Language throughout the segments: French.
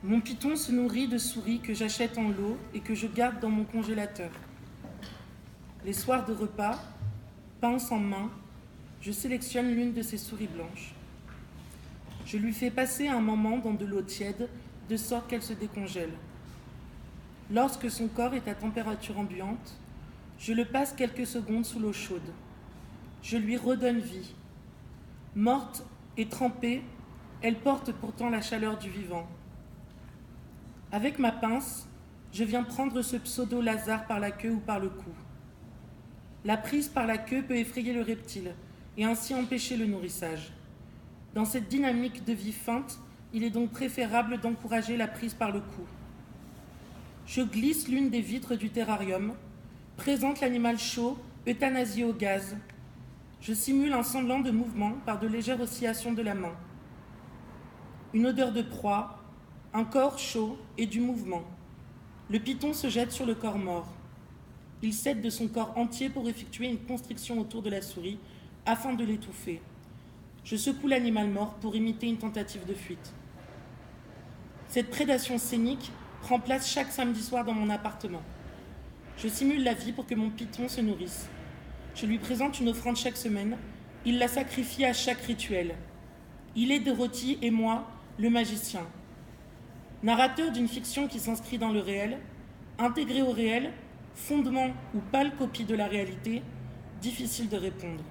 Mon python se nourrit de souris que j'achète en lot et que je garde dans mon congélateur. Les soirs de repas, pince en main, je sélectionne l'une de ces souris blanches. Je lui fais passer un moment dans de l'eau tiède, de sorte qu'elle se décongèle. Lorsque son corps est à température ambiante, je le passe quelques secondes sous l'eau chaude. Je lui redonne vie. Morte et trempée, elle porte pourtant la chaleur du vivant. Avec ma pince, je viens prendre ce pseudo-Lazare par la queue ou par le cou. La prise par la queue peut effrayer le reptile et ainsi empêcher le nourrissage. Dans cette dynamique de vie feinte, il est donc préférable d'encourager la prise par le cou. Je glisse l'une des vitres du terrarium, présente l'animal chaud, euthanasié au gaz. Je simule un semblant de mouvement par de légères oscillations de la main. Une odeur de proie, un corps chaud et du mouvement. Le python se jette sur le corps mort. Il s'aide de son corps entier pour effectuer une constriction autour de la souris afin de l'étouffer. Je secoue l'animal mort pour imiter une tentative de fuite. Cette prédation scénique prend place chaque samedi soir dans mon appartement. Je simule la vie pour que mon python se nourrisse. Je lui présente une offrande chaque semaine. Il la sacrifie à chaque rituel. Il est Dorothy et moi, le magicien. Narrateur d'une fiction qui s'inscrit dans le réel, intégré au réel, fondement ou pâle copie de la réalité, difficile de répondre.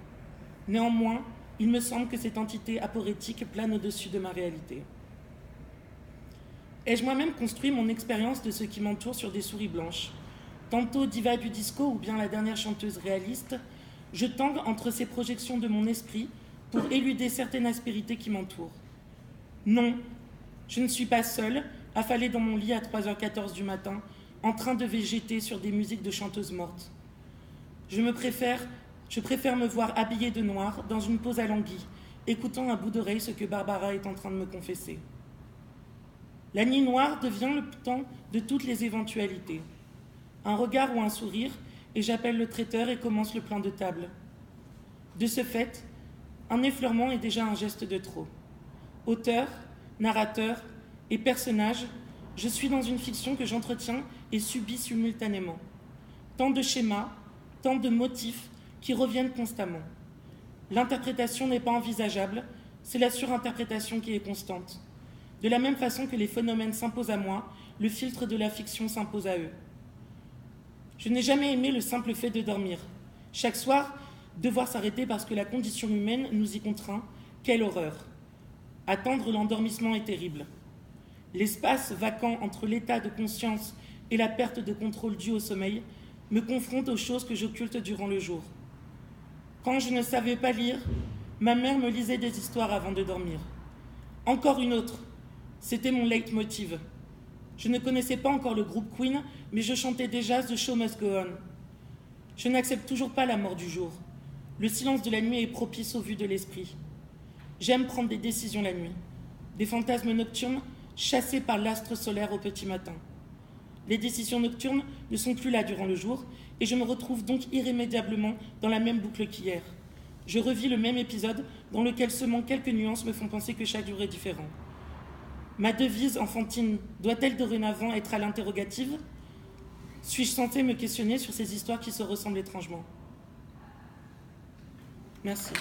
Néanmoins, il me semble que cette entité aporétique plane au-dessus de ma réalité. Ai-je moi-même construit mon expérience de ce qui m'entoure sur des souris blanches? Tantôt diva du disco ou bien la dernière chanteuse réaliste, je tangue entre ces projections de mon esprit pour éluder certaines aspérités qui m'entourent. Non, je ne suis pas seule, affalée dans mon lit à 3h14 du matin, en train de végéter sur des musiques de chanteuses mortes. Je préfère me voir habillée de noir dans une pose alanguie, écoutant à bout d'oreille ce que Barbara est en train de me confesser. La nuit noire devient le temps de toutes les éventualités. Un regard ou un sourire, et j'appelle le traiteur et commence le plan de table. De ce fait, un effleurement est déjà un geste de trop. Auteur, narrateur et personnage, je suis dans une fiction que j'entretiens et subis simultanément. Tant de schémas, tant de motifs qui reviennent constamment. L'interprétation n'est pas envisageable, c'est la surinterprétation qui est constante. De la même façon que les phénomènes s'imposent à moi, le filtre de la fiction s'impose à eux. Je n'ai jamais aimé le simple fait de dormir. Chaque soir, devoir s'arrêter parce que la condition humaine nous y contraint, quelle horreur. Attendre l'endormissement est terrible. L'espace vacant entre l'état de conscience et la perte de contrôle due au sommeil me confronte aux choses que j'occulte durant le jour. Quand je ne savais pas lire, ma mère me lisait des histoires avant de dormir. Encore une autre, c'était mon leitmotiv. Je ne connaissais pas encore le groupe Queen, mais je chantais déjà The Show Must Go On. Je n'accepte toujours pas la mort du jour. Le silence de la nuit est propice aux vues de l'esprit. J'aime prendre des décisions la nuit. Des fantasmes nocturnes chassés par l'astre solaire au petit matin. Les décisions nocturnes ne sont plus là durant le jour et je me retrouve donc irrémédiablement dans la même boucle qu'hier. Je revis le même épisode dans lequel seulement quelques nuances me font penser que chaque jour est différent. Ma devise enfantine doit-elle dorénavant être à l'interrogative? Suis-je censée me questionner sur ces histoires qui se ressemblent étrangement? Merci.